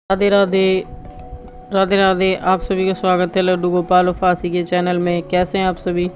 राधे राधे राधे राधे। आप सभी का स्वागत है लड्डू गोपाल फांसी के चैनल में। कैसे हैं आप सभी?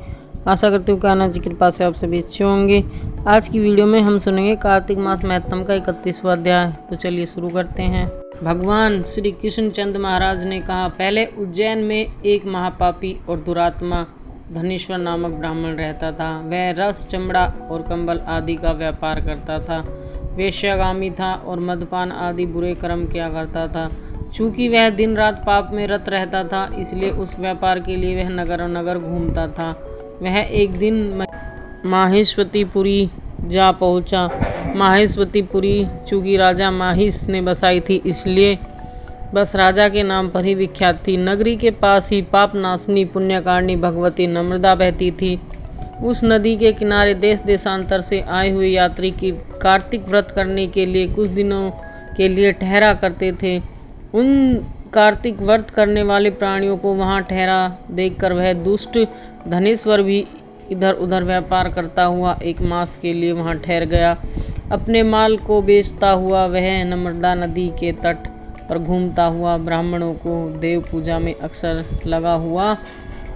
आशा करती हूँ कान्हा जी की कृपा से आप सभी अच्छे होंगे। आज की वीडियो में हम सुनेंगे कार्तिक मास महत्तम का 31वां अध्याय। तो चलिए शुरू करते हैं। भगवान श्री कृष्णचंद्र महाराज ने कहा, पहले उज्जैन में एक महापापी और दुरात्मा धनेश्वर नामक ब्राह्मण रहता था। वह रस, चमड़ा और कंबल आदि का व्यापार करता था। वेश्यागामी था और मदपान आदि बुरे कर्म किया करता था। चूँकि वह दिन रात पाप में रत रहता था, इसलिए उस व्यापार के लिए वह नगर नगर घूमता था। वह एक दिन माहेश्वतीपुरी जा पहुंचा। माहेश्वतीपुरी चूँकि राजा माहिस ने बसाई थी, इसलिए बस राजा के नाम पर ही विख्यात थी। नगरी के पास ही पाप नाशनी पुण्यकारिणी भगवती नर्मदा बहती थी। उस नदी के किनारे देश देशांतर से आए हुए यात्री की कार्तिक व्रत करने के लिए कुछ दिनों के लिए ठहरा करते थे। उन कार्तिक व्रत करने वाले प्राणियों को वहां ठहरा देखकर वह दुष्ट धनेश्वर भी इधर उधर व्यापार करता हुआ एक मास के लिए वहां ठहर गया। अपने माल को बेचता हुआ वह नर्मदा नदी के तट पर घूमता हुआ ब्राह्मणों को देव पूजा में अक्सर लगा हुआ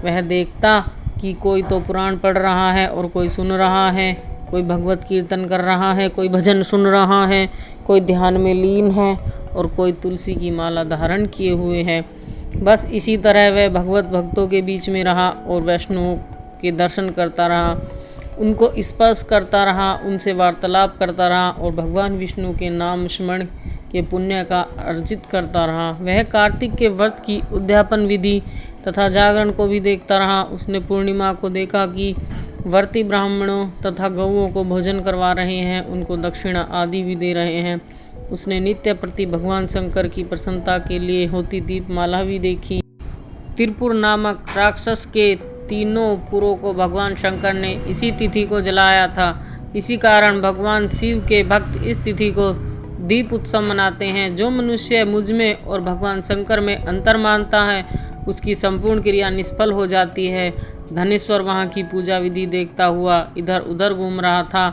वह देखता कि कोई तो पुराण पढ़ रहा है और कोई सुन रहा है, कोई भगवत कीर्तन कर रहा है, कोई भजन सुन रहा है, कोई ध्यान में लीन है और कोई तुलसी की माला धारण किए हुए है। बस इसी तरह वह भगवत भक्तों के बीच में रहा और वैष्णवों के दर्शन करता रहा, उनको स्पर्श करता रहा, उनसे वार्तालाप करता रहा और भगवान विष्णु के नाम स्मरण के पुण्य का अर्जित करता रहा। वह कार्तिक के व्रत की उद्यापन विधि तथा जागरण को भी देखता रहा। उसने पूर्णिमा को देखा कि व्रती ब्राह्मणों तथा गौओं को भोजन करवा रहे हैं, उनको दक्षिणा आदि भी दे रहे हैं। उसने नित्य प्रति भगवान शंकर की प्रसन्नता के लिए होती दीपमाला भी देखी। त्रिपुर नामक राक्षस के तीनों पुरों को भगवान शंकर ने इसी तिथि को जलाया था। इसी कारण भगवान शिव के भक्त इस तिथि को दीप उत्सव मनाते हैं। जो मनुष्य मुझ में और भगवान शंकर में अंतर मानता है, उसकी संपूर्ण क्रिया निष्फल हो जाती है। धनेश्वर वहाँ की पूजा विधि देखता हुआ इधर उधर घूम रहा था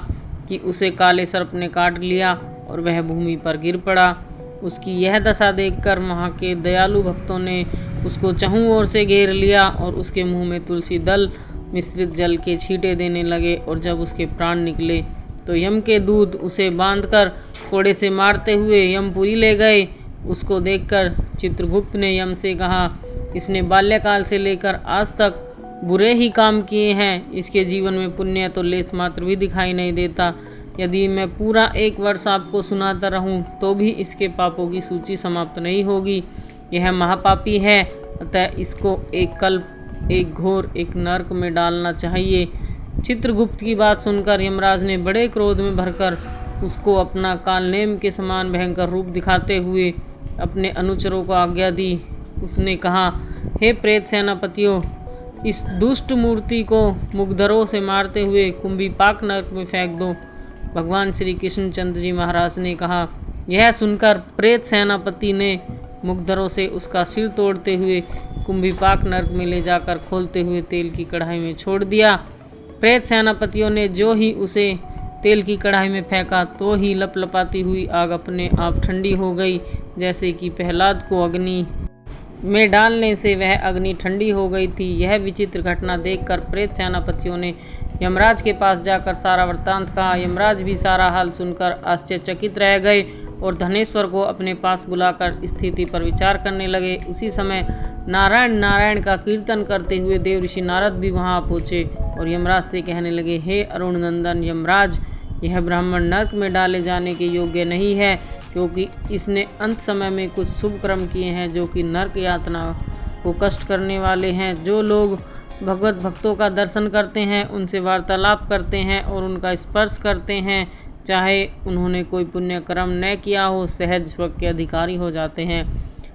कि उसे काले सर्प ने काट लिया और वह भूमि पर गिर पड़ा। उसकी यह दशा देखकर वहाँ के दयालु भक्तों ने उसको चहुं ओर से घेर लिया और उसके मुंह में तुलसी दल मिश्रित जल के छींटे देने लगे। और जब उसके प्राण निकले तो यम के दूत उसे बांधकर कोड़े से मारते हुए यमपुरी ले गए। उसको देखकर चित्रगुप्त ने यम से कहा, इसने बाल्यकाल से लेकर आज तक बुरे ही काम किए हैं। इसके जीवन में पुण्य तो लेस मात्र भी दिखाई नहीं देता। यदि मैं पूरा 1 वर्ष आपको सुनाता रहूं तो भी इसके पापों की सूची समाप्त नहीं होगी। यह महापापी है, अतः इसको एक कल्प, एक घोर, एक नरक में डालना चाहिए। चित्रगुप्त की बात सुनकर यमराज ने बड़े क्रोध में भरकर उसको अपना कालनेम के समान भयंकर रूप दिखाते हुए अपने अनुचरों को आज्ञा दी। उसने कहा, हे प्रेत सेनापतियों, इस दुष्ट मूर्ति को मुग्धरों से मारते हुए कुंभीपाक नरक में फेंक दो। भगवान श्री कृष्णचंद्र जी महाराज ने कहा। यह सुनकर प्रेत सेनापति ने मुग्धरों से उसका सिर तोड़ते हुए कुंभीपाक नरक में ले जाकर खोलते हुए तेल की कढ़ाई में छोड़ दिया। प्रेत सेनापतियों ने जो ही उसे तेल की कढ़ाई में फेंका तो ही लपलपाती हुई आग अपने आप ठंडी हो गई, जैसे कि प्रहलाद को अग्नि में डालने से वह अग्नि ठंडी हो गई थी। यह विचित्र घटना देखकर प्रेत सेनापतियों ने यमराज के पास जाकर सारा वृत्तांत कहा। यमराज भी सारा हाल सुनकर आश्चर्यचकित रह गए और धनेश्वर को अपने पास बुलाकर स्थिति पर विचार करने लगे। उसी समय नारायण नारायण का कीर्तन करते हुए देव ऋषि नारद भी वहां पहुँचे और यमराज से कहने लगे, हे अरुण नंदन यमराज, यह ब्राह्मण नरक में डाले जाने के योग्य नहीं है, क्योंकि इसने अंत समय में कुछ शुभ कर्म किए हैं जो कि नरक यातना को कष्ट करने वाले हैं। जो लोग भगवत भक्तों का दर्शन करते हैं, उनसे वार्तालाप करते हैं और उनका स्पर्श करते हैं, चाहे उन्होंने कोई पुण्य कर्म न किया हो, सहज स्वर्ग के अधिकारी हो जाते हैं।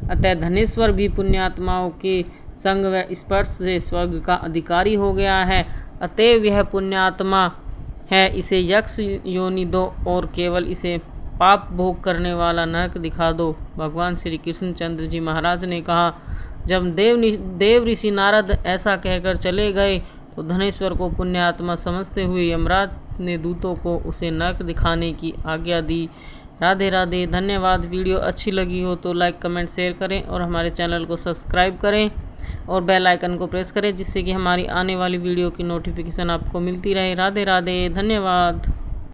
अतः धनेश्वर भी पुण्यात्माओं के संग व स्पर्श से स्वर्ग का अधिकारी हो गया है। अतएव यह पुण्यात्मा है, इसे यक्ष योनि दो और केवल इसे पाप भोग करने वाला नरक दिखा दो। भगवान श्री कृष्णचंद्र जी महाराज ने कहा। जब देव ऋषि नारद ऐसा कहकर चले गए तो धनेश्वर को पुण्यात्मा समझते हुए यमराज ने दूतों को उसे नरक दिखाने की आज्ञा दी। राधे राधे, धन्यवाद। वीडियो अच्छी लगी हो तो लाइक कमेंट शेयर करें और हमारे चैनल को सब्सक्राइब करें और बेल आइकन को प्रेस करें, जिससे कि हमारी आने वाली वीडियो की नोटिफिकेशन आपको मिलती रहे। राधे राधे, धन्यवाद।